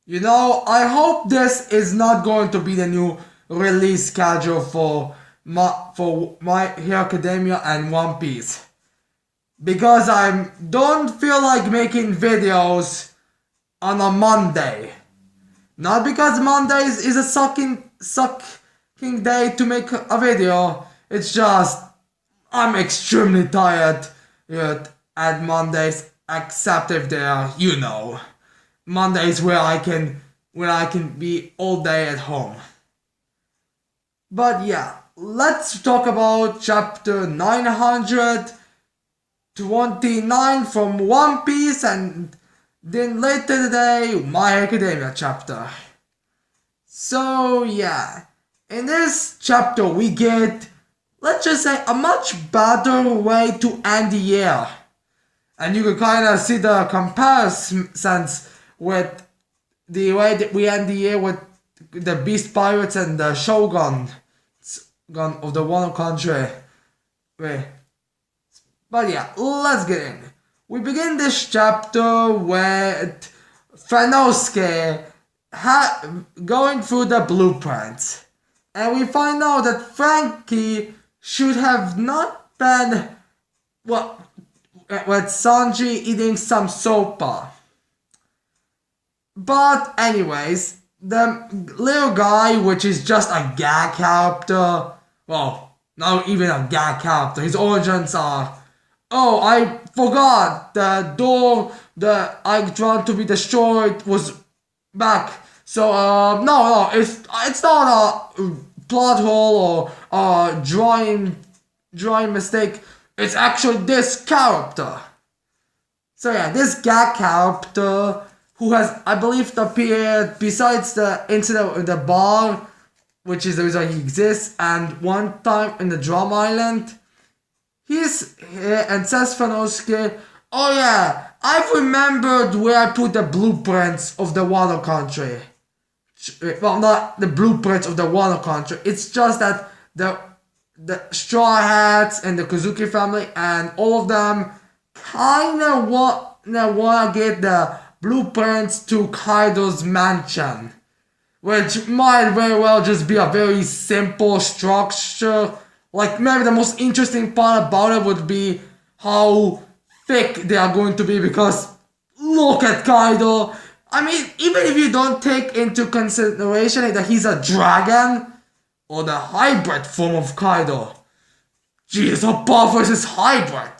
I hope this is not going to be the new release schedule for My Hero Academia and One Piece. Because I don't feel like making videos on a Monday. Not because Mondays is a sucking day to make a video. It's just I'm extremely tired at Mondays, except if they are, Mondays where I can be all day at home. But yeah, let's talk about chapter 929 from One Piece and then later today My Academia chapter. So yeah, in this chapter we get, let's just say, a much better way to end the year. And you can kind of see the comparisons with the way that we end the year with the Beast Pirates and the Shogun gun of the Wano country. Wait. But yeah, let's get in. We begin this chapter with Fanosuke going through the blueprints. And we find out that Frankie should have not been with Sanji eating some sopa. But anyways, the little guy, which is just a gag character, well, not even a gag character, his origins are, oh, I forgot the door that I tried to be destroyed was back. So, no, it's not a plot hole or a drawing mistake. It's actually this character. So yeah, this gag character who has, I believe, appeared besides the incident in the bar, which is the reason he exists, and one time in the Drum Island. He's here and says Fanosuke, oh yeah, I've remembered where I put the blueprints of the Water Country. Well, not the blueprints of the Water Country. It's just that the Straw Hats and the Kozuki family and all of them kinda wanna get the blueprints to Kaido's mansion. Which might very well just be a very simple structure. Like, maybe the most interesting part about it would be how thick they are going to be, because look at Kaido. I mean, even if you don't take into consideration that he's a dragon, or the hybrid form of Kaido. Jeez, how powerful is his hybrid?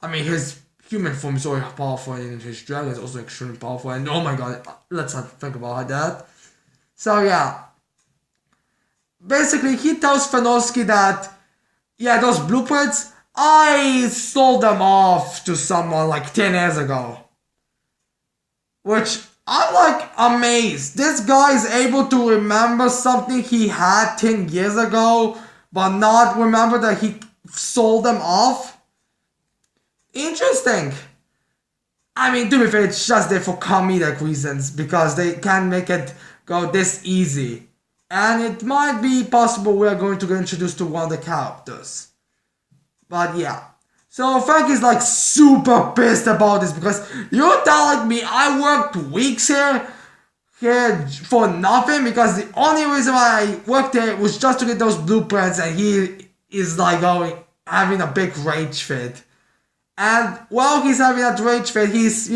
I mean, his human form is already powerful, and his dragon is also extremely powerful, and oh my god, let's not think about that. So yeah. Basically, he tells Fanosuke that, yeah, those blueprints, I sold them off to someone like 10 years ago. Which, I'm like amazed. This guy is able to remember something he had 10 years ago, but not remember that he sold them off. Interesting. I mean, to be fair, it's just there for comedic reasons, because they can't make it go this easy. And it might be possible we're going to get introduced to one of the characters. But yeah. So Frankie's like super pissed about this, because you're telling me I worked weeks here for nothing, because the only reason why I worked here was just to get those blueprints, and he is like having a big rage fit. And while he's having that rage fit, he's,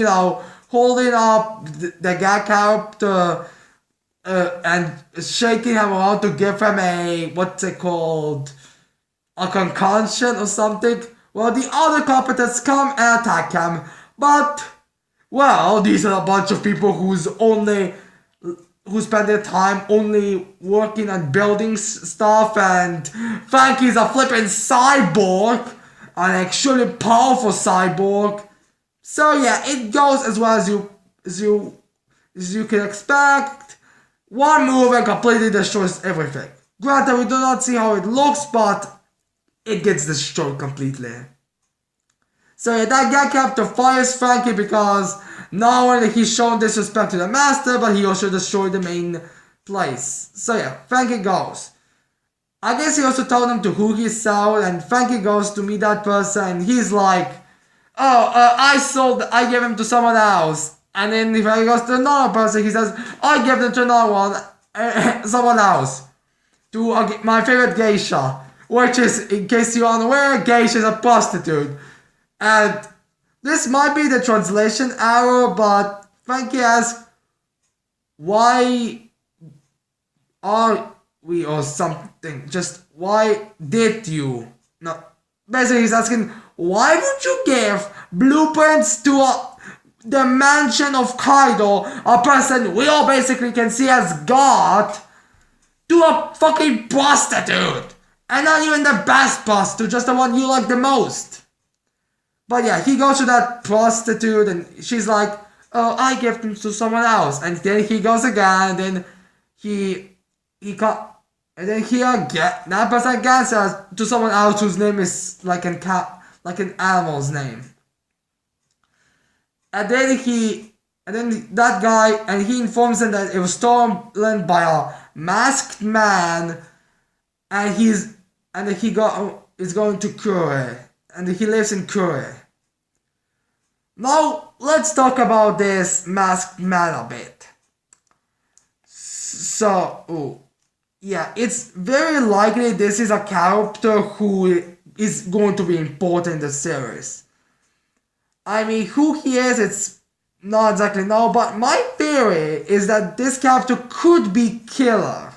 holding up the gag character and shaking him around to give him a concussion or something. Well, the other competitors come and attack him, but, well, these are a bunch of people who spend their time only working on building stuff, and Frankie's a flippin' cyborg, an extremely powerful cyborg. So yeah, it goes as well as you can expect. One move and completely destroys everything. Granted, we do not see how it looks, but it gets destroyed completely. So yeah, that guy captain fires Frankie because not only did he show disrespect to the master, but he also destroyed the main place. So yeah, Frankie goes. I guess he also told him to who he sold, and Frankie goes to meet that person, and he's like, I gave him to someone else. And then if he goes to another person, he says, I give them to another one, someone else. To my favorite geisha, which is, in case you're unaware, geisha is a prostitute. And this might be the translation error, but Frankie asks, why are we or something? Just why did you? No, basically he's asking, why would you give blueprints to the mansion of Kaido, a person we all basically can see as God, to a fucking prostitute? And not even the best prostitute, just the one you like the most. But yeah, he goes to that prostitute and she's like, oh, I give them to someone else. And then he goes again, and then he got, and then he again, that person again says to someone else whose name is like an animal's name. And then that guy, and he informs them that it was stolen by a masked man, and is going to Kure, and he lives in Kure. Now let's talk about this masked man a bit. So, yeah, it's very likely this is a character who is going to be important in the series. I mean, who he is, it's not exactly known, but my theory is that this character could be Killer.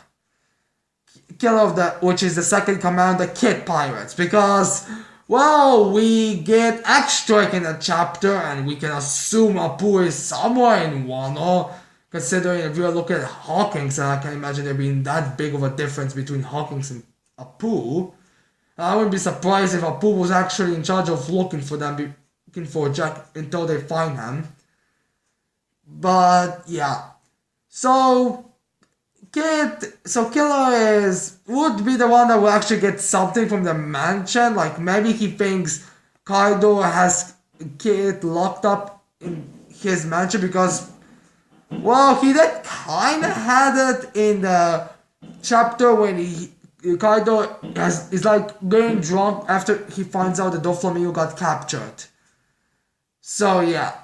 Killer which is the second commander, the Kid Pirates, because, well, we get X-Strike in a chapter, and we can assume Apu is somewhere in Wano, considering if you look at Hawkins, and I can imagine there being that big of a difference between Hawkins and Apu. I wouldn't be surprised if Apu was actually in charge of looking for Jack until they find him. But yeah, so Killer would be the one that will actually get something from the mansion. Like maybe he thinks Kaido has Kid locked up in his mansion because, well, he did kind of had it in the chapter when Kaido is like getting drunk after he finds out that Doflamingo got captured. So yeah,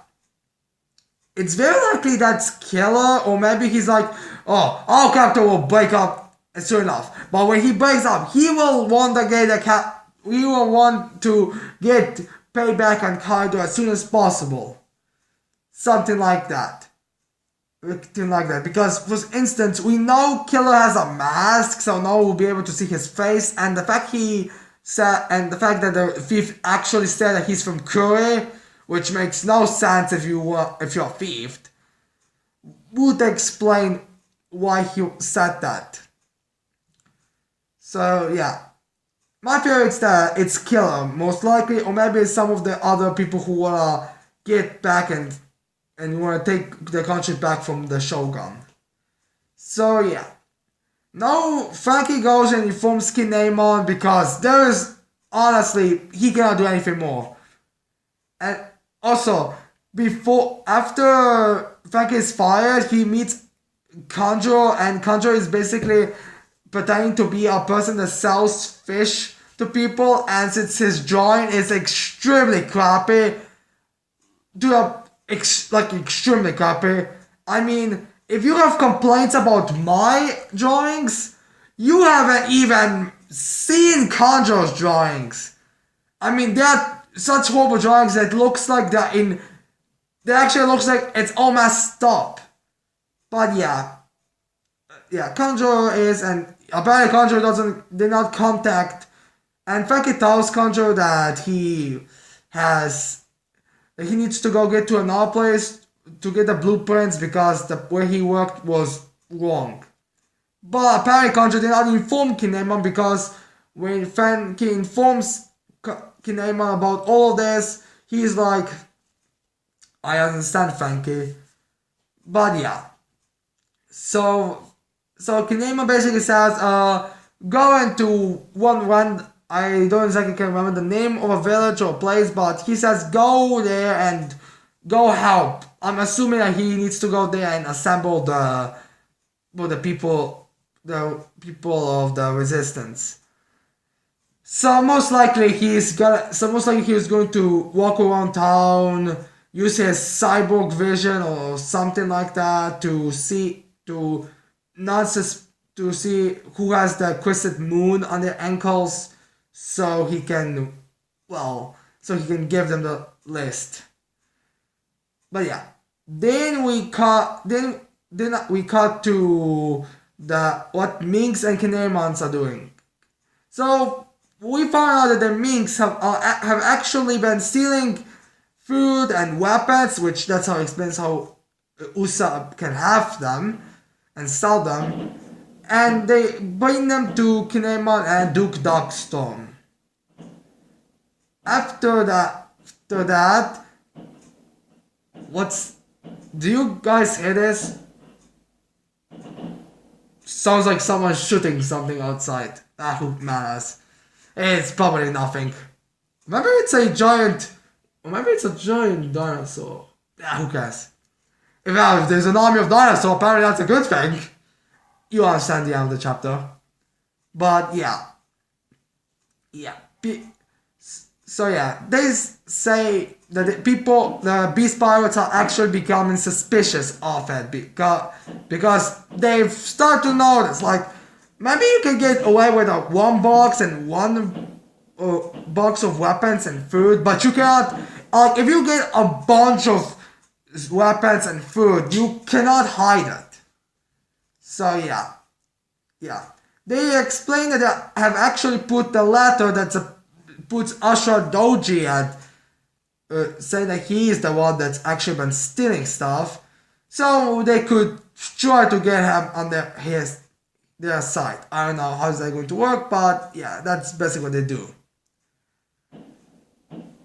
it's very likely that's Killer, or maybe he's like, oh, our character will break up soon enough. But when he breaks up, he will want to get payback on Kaido as soon as possible. Something like that. Because, for instance, we know Killer has a mask, so now we'll be able to see his face, and the fact that the thief actually said that he's from Kure, which makes no sense if you're thieved, would explain why he said that. So yeah, my theory is that it's Killer most likely, or maybe it's some of the other people who wanna get back and wanna take the country back from the Shogun. So yeah, now Frankie goes and informs Kinemon because honestly, he cannot do anything more. And also, after Frankie is fired, he meets Kanjuro, and Kanjuro is basically pretending to be a person that sells fish to people, and since his drawing is extremely crappy, extremely crappy. I mean, if you have complaints about my drawings, you haven't even seen Kanjuro's drawings. I mean, they're such horrible drawings that actually looks like it's all messed up. But yeah, Kanjuro is, and apparently Kanjuro did not contact, and Frankie tells Kanjuro that he needs to go get to another place to get the blueprints because where he worked was wrong. But apparently Kanjuro did not inform Kinemon, because when Frankie informs Kinemon about all of this, he's like, I understand, Frankie. But yeah. So Kinemon basically says, go into one, I don't exactly can remember the name of a village or place, but he says go there and go help. I'm assuming that he needs to go there and assemble the people of the resistance. So most likely he was going to walk around town use his cyborg vision or something like that to see to not sus- to see who has the crescent moon on their ankles, so he can so he can give them the list. But yeah, then we cut to the what Minx and Kinemons are doing. So we found out that the Minx have actually been stealing food and weapons, which that's how it explains how Usa can have them and sell them, and they bring them to Kinemon and Duke Darkstorm. After that, what's do you guys hear this? Sounds like someone shooting something outside. Who matters? It's probably nothing. Maybe it's a giant. Or maybe it's a giant dinosaur. Who cares? If there's an army of dinosaurs, apparently that's a good thing. You understand the end of the chapter. But yeah. Yeah. So yeah, they say that the beast pirates are actually becoming suspicious of it because they've started to notice, like, maybe you can get away with one box and one box of weapons and food, but you cannot, like, if you get a bunch of weapons and food, you cannot hide it. So yeah. They explain that they have actually put the letter that puts Usher Doji at saying that he is the one that's actually been stealing stuff, so they could try to get him on their side. I don't know how's that going to work, but yeah, that's basically what they do.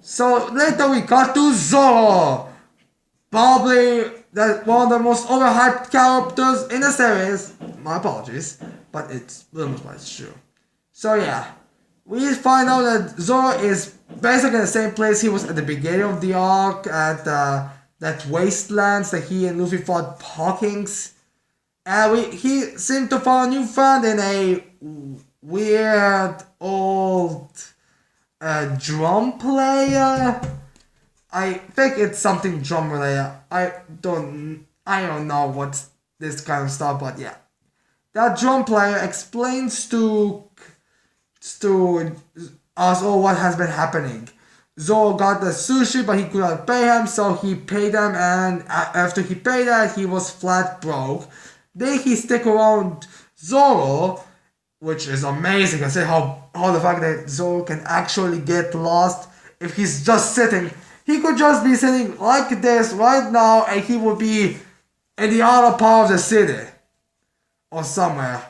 So later we got to Zoro, probably one of the most overhyped characters in the series. My apologies, but it's almost like it's true. So yeah, we find out that Zoro is basically in the same place he was at the beginning of the arc, at that wastelands that he and Luffy fought Hawkins. And he seemed to find a new friend in a weird old drum player. I think it's something drum related. I don't know what's this kind of stuff, but yeah. That drum player explains to us all what has been happening. Zoro got the sushi, but he could not pay him, so he paid him, and after he paid that, he was flat broke. Then he stick around Zoro, which is amazing. I say how the fact that Zoro can actually get lost if he's just sitting. He could just be sitting like this right now, and he would be in the other part of the city or somewhere.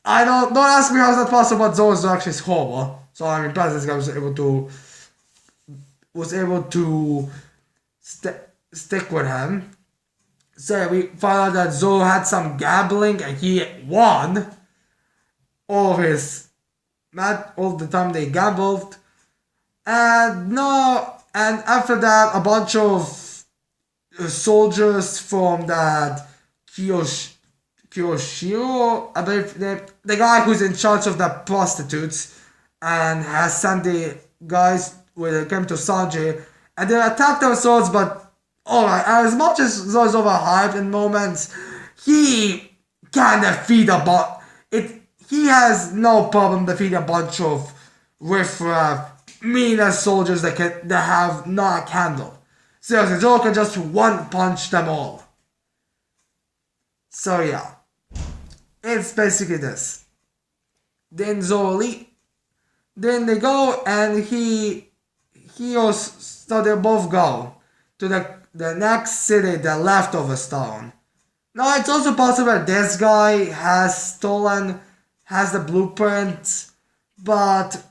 I don't ask me how is that possible, but Zoro's actually is horrible. So I'm impressed this guy was able to stick with him. So we found out that Zoro had some gambling and he won all the time they gambled. And after that, a bunch of soldiers from that Kyoshiro, I believe the guy who's in charge of the prostitutes, and has sent the guys when they came to Sanji, and they attacked our swords, but alright, as much as those overhyped in moments, he can defeat he has no problem defeating a bunch of riffraff, meaner soldiers that have not handled. Seriously, Zoro can just one punch them all. So yeah. It's basically this. Then Then they go and so they both go to the next city, the leftover stone. Now it's also possible that this guy has the blueprint, but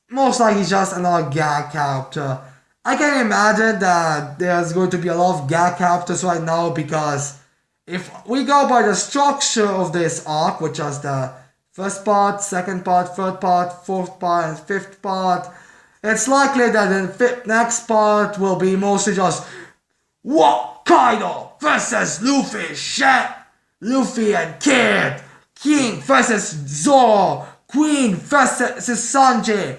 most likely just another gag character. I can imagine that there's going to be a lot of gag characters right now, because if we go by the structure of this arc, which is the first part, second part, third part, fourth part, and fifth part, it's likely that the next part will be mostly just Kaido versus Luffy and Kid, King versus Zoro, Queen versus Sanji,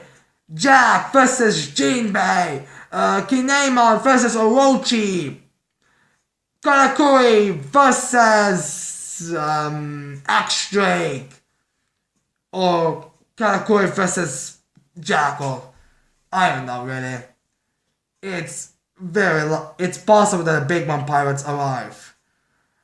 Jack versus Jinbei, Kinemon versus Orochi. Karakuri versus X-Drake. Or Karakuri versus Jackal. I don't know really. It's possible that the Big Mom Pirates arrive.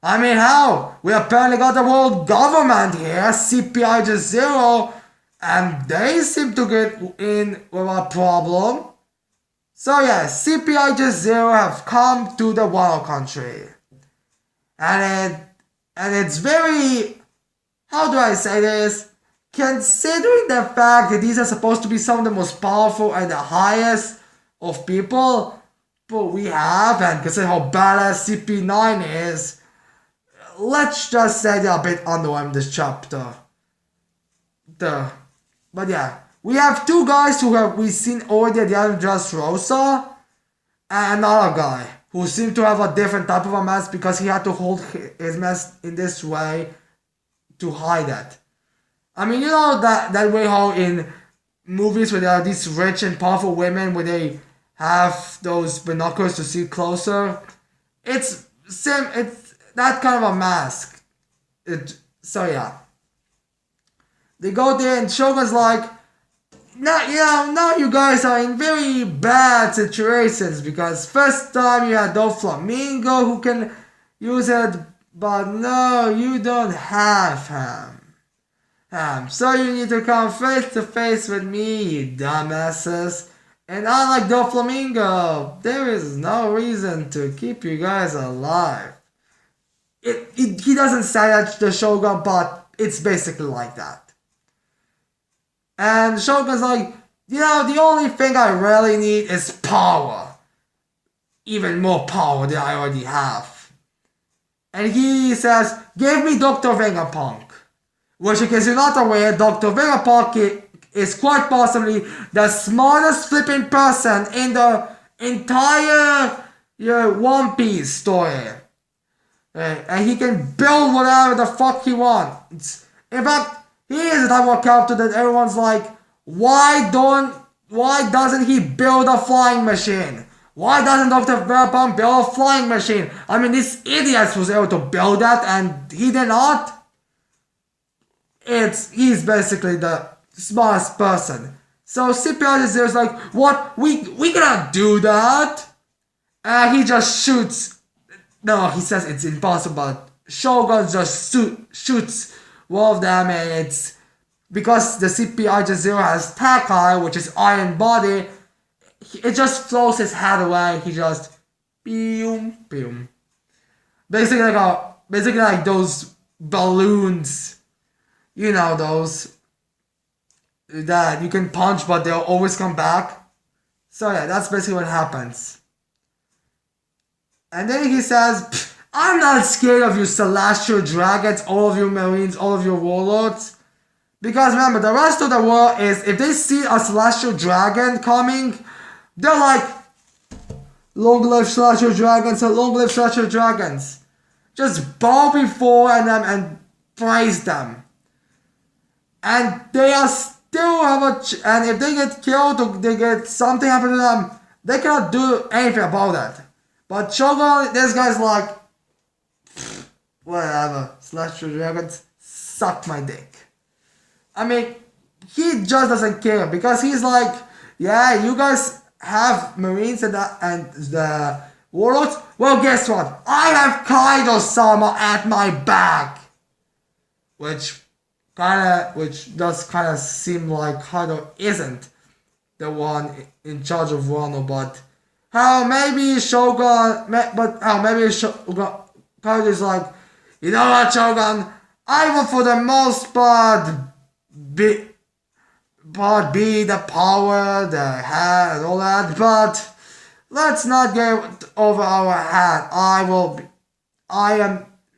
I mean, how? We apparently got the world government here, CPI just zero, and they seem to get in without problem. So yeah, CPI just zero have come to the Wano country. And it's very, how do I say this? Considering the fact that these are supposed to be some of the most powerful and the highest of people, but we have, and consider how badass CP9 is, let's just say they're a bit underwhelmed this chapter. But yeah, we have two guys we've seen already at the end of Dressrosa, and another guy who seemed to have a different type of a mask because he had to hold his mask in this way to hide it. I mean, you know that way how in movies where there are these rich and powerful women where they have those binoculars to see closer. It's that kind of a mask. So yeah. They go there and Shogun's like, now you guys are in very bad situations because first time you had Doflamingo who can use it, but no, you don't have him. So you need to come face to face with me, you dumbasses. And unlike Doflamingo, there is no reason to keep you guys alive. He doesn't say that to the Shogun, but it's basically like that. And Shogun's like, the only thing I really need is power. Even more power than I already have. And he says, give me Dr. Vegapunk. Which, in case you're not aware, Dr. Vegapunk is quite possibly the smartest flipping person in the entire One Piece story. And he can build whatever the fuck he wants. In fact, he is the type of character that everyone's like, why doesn't he build a flying machine? Why doesn't Dr. Vegapunk build a flying machine? I mean, this idiot was able to build that and he did not. He's basically the smartest person. So CPI is like, what? We cannot do that. And he just shoots. No, he says it's impossible. Shogun just shoots one of them, and it's because the CPI just zero has Takai, which is iron body. It just throws his head away. He just boom. Basically like those balloons. You know, those that you can punch but they'll always come back. So yeah, that's basically what happens. And then he says, I'm not scared of you celestial dragons, all of you marines, all of your warlords. Because remember, the rest of the world is, if they see a celestial dragon coming, they're like, long live celestial dragons and long live celestial dragons. Just bow before them and praise them. And they are still and if they get killed or they get something happen to them, they cannot do anything about that. But Shogun, this guy's like, whatever, celestial dragons, suck my dick. I mean, he just doesn't care because he's like, yeah, you guys have marines and the warlords. Well, guess what? I have Kaido-sama at my back, which does kind of seem like Kaido isn't the one in charge of Wano, but maybe Kaido is like, you know what, Shogun? I will for the most part be the power, the head, and all that, but let's not get over our head.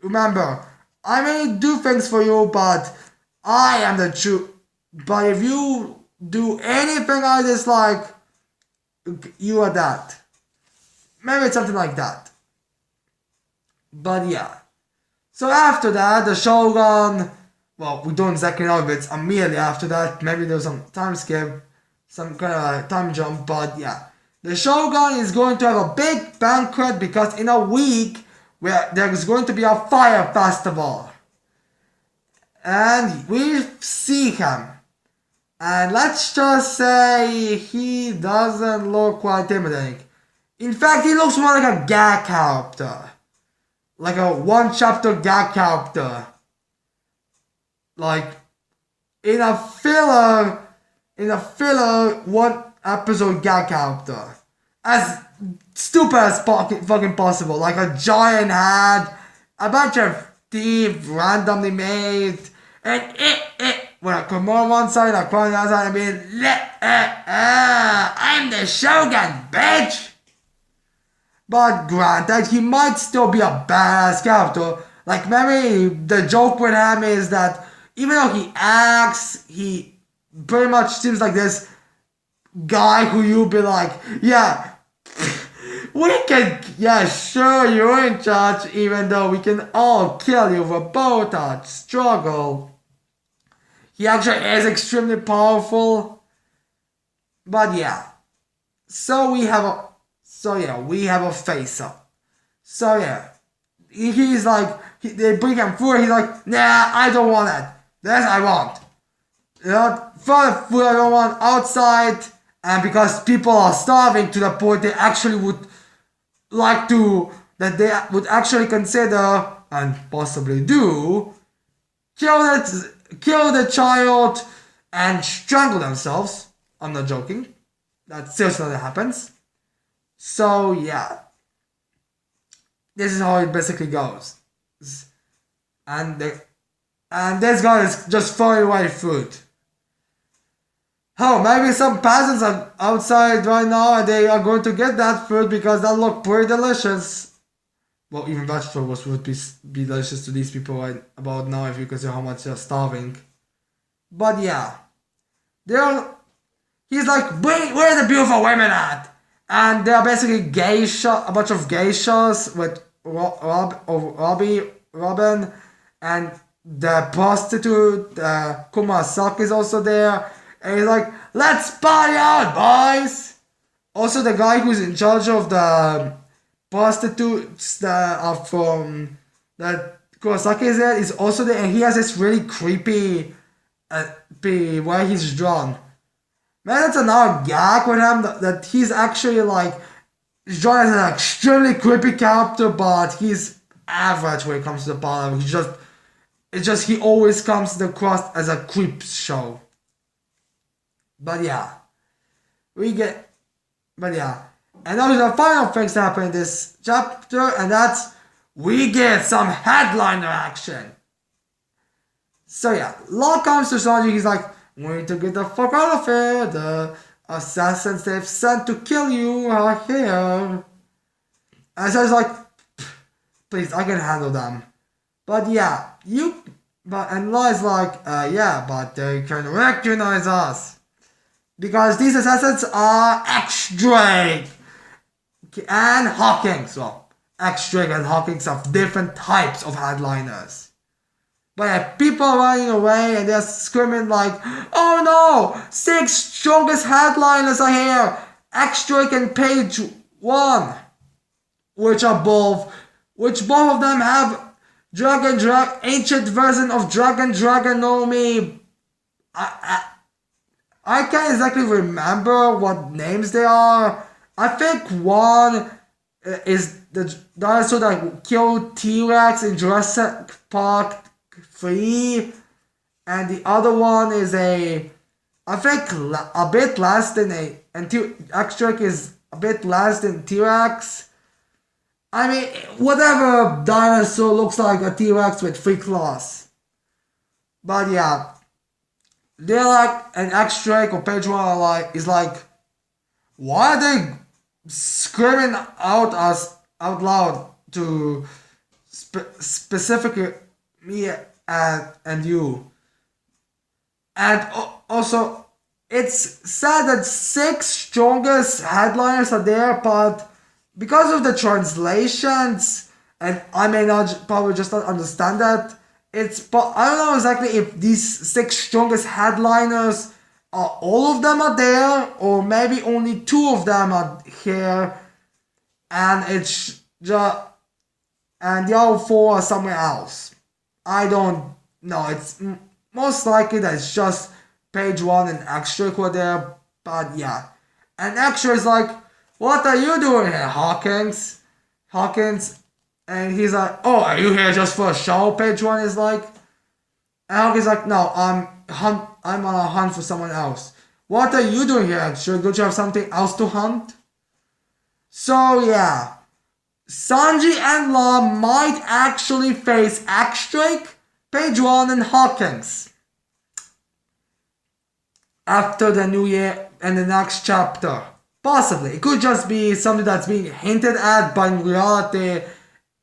Remember, I may do things for you, but I am the truth. But if you do anything I dislike, you are that. Maybe it's something like that. But yeah. So after that, the Shogun, well, we don't exactly know if it's immediately after that. Maybe there's some time skip, some kind of time jump, but yeah. The Shogun is going to have a big banquet because in a week where there's going to be a fire festival. And we see him. And let's just say he doesn't look quite intimidating. In fact, he looks more like a gag character. Like a one-chapter gag character. Like in a filler one episode gag character. As stupid as fucking possible. Like a giant head, a bunch of teeth randomly made, and with a Kimura on one side, a crown on the other side, I'm the Shogun, bitch! But granted, he might still be a badass character. Like, maybe the joke with him is that even though he acts, he pretty much seems like this guy who you'll be like, yeah, sure, you're in charge, even though we can all kill you with a bow touch struggle. He actually is extremely powerful. But yeah. We have a face-up. So yeah. He's like, they bring him food, he's like, nah, I don't want it. This I want. For the food I don't want outside, and because people are starving to the point they actually would actually consider, and possibly do, kill the child and strangle themselves. I'm not joking. That seriously happens. So yeah. This is how it basically goes. And this guy is just throwing away food. Oh, maybe some peasants are outside right now and they are going to get that food because that look pretty delicious. Well, even vegetables would be delicious to these people right about now if you consider how much they're starving. But yeah. He's like, where are the beautiful women at? And they are basically a bunch of geishas with Robin, and the prostitute, Kumasaki is also there. And he's like, let's party out, boys! Also, the guy who's in charge of the prostitutes that are from that Kurosaki is also there, and he has this really creepy way he's drawn. Man, that's another gag with him that he's actually like, he's drawn as an extremely creepy character, but he's average when it comes to the bottom. He always comes across as a creep show. But yeah. And now the final things that happen in this chapter, and that's, we get some headliner action. So yeah, Law comes to Sanji, he's like, we need to get the fuck out of here. The assassins they've sent to kill you are here. And so he's like, please, I can handle them. But yeah, and Law is like, but they can recognize us. Because these assassins are X-Drake and Hawkins. Well, X-Drake and Hawkins are different types of headliners. But yeah, people are running away and they're screaming like, oh no! 6 strongest headliners are here! X-Drake and Page 1. Which both of them have ancient version of Dragon Nomi. I can't exactly remember what names they are. I think one is the dinosaur that killed T-Rex in Jurassic Park 3, and the other one is a bit less than X-Drake is a bit less than T-Rex. I mean, whatever dinosaur looks like a T-Rex with 3 claws. But yeah. They're like, an X-Drake or Page 1 is like, why are they screaming out loud to specifically me and you? And also, it's sad that 6 strongest headliners are there, but because of the translations, and I may not probably just not understand that, I don't know exactly if these 6 strongest headliners all of them are there, or maybe only two of them are here, and it's just and the other four are somewhere else. I don't know. It's most likely that it's just page one and extra were there, but yeah. And extra is like, what are you doing here, Hawkins? Hawkins, and he's like, oh, are you here just for a show? Page one is like, and Hawkins is like, no, I'm on a hunt for someone else. What are you doing here, extra? Don't you have something else to hunt? So yeah. Sanji and Law might actually face X-Drake, Page 1, and Hawkins after the new year and the next chapter. Possibly. It could just be something that's being hinted at, but in reality,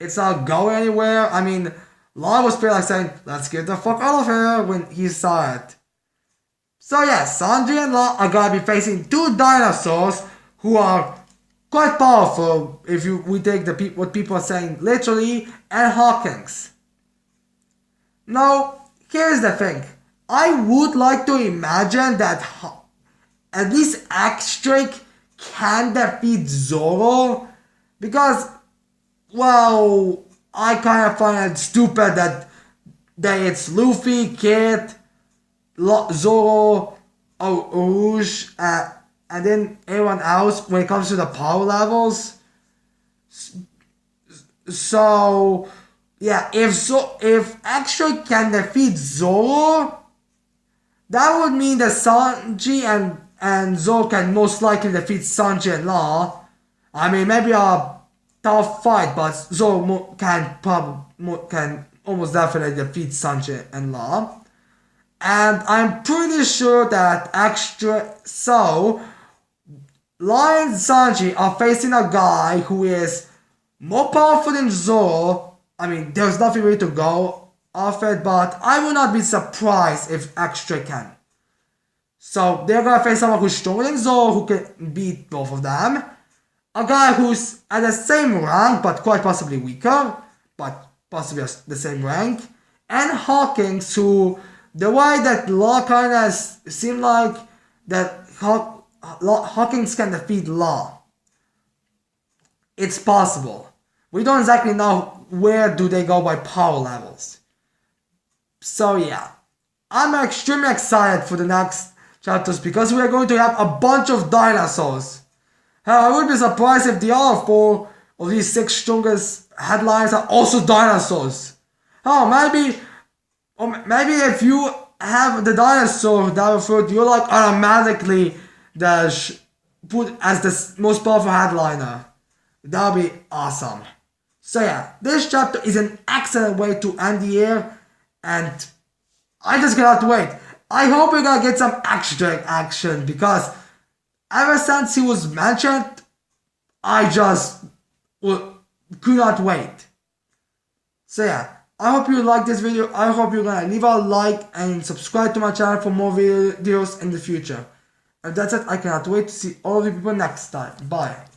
it's not going anywhere. I mean, Law was pretty like saying, let's get the fuck out of here when he saw it. So yeah, Sanji and Law are gonna be facing two dinosaurs who are quite powerful if we take what people are saying literally, and Hawkins. Now, here's the thing. I would like to imagine that at least X-Drake can defeat Zoro, because, well, I kind of find it stupid that it's Luffy, Kid, Zoro, Rouge, and then everyone else when it comes to the power levels. So yeah, if X-Drake can defeat Zoro, that would mean that Sanji and Zoro can most likely defeat Sanji and Law. I mean, maybe a tough fight, but Zoro can almost definitely defeat Sanji and Law. And I'm pretty sure that Law and Sanji are facing a guy who is more powerful than Zoro. I mean, there's nothing really to go off it, but I would not be surprised if X-Drake can. So they're gonna face someone who's stronger than Zoro, who can beat both of them. A guy who's at the same rank, but quite possibly weaker, but possibly the same rank. And Hawkins, who, the way that Law kinda seemed like that Hawkins can defeat Law. It's possible. We don't exactly know where do they go by power levels. So yeah, I'm extremely excited for the next chapters because we are going to have a bunch of dinosaurs. Hell, I would be surprised if the other four of these 6 strongest headlines are also dinosaurs. Hell, maybe if you have the dinosaur that referred, you're like automatically put as the most powerful headliner. That would be awesome. So yeah, this chapter is an excellent way to end the year, and I just cannot wait. I hope we're gonna get some X-Drake action, because ever since he was mentioned, I just could not wait. So yeah, I hope you like this video. I hope you're gonna leave a like and subscribe to my channel for more videos in the future. And that's it. I cannot wait to see all of you people next time. Bye.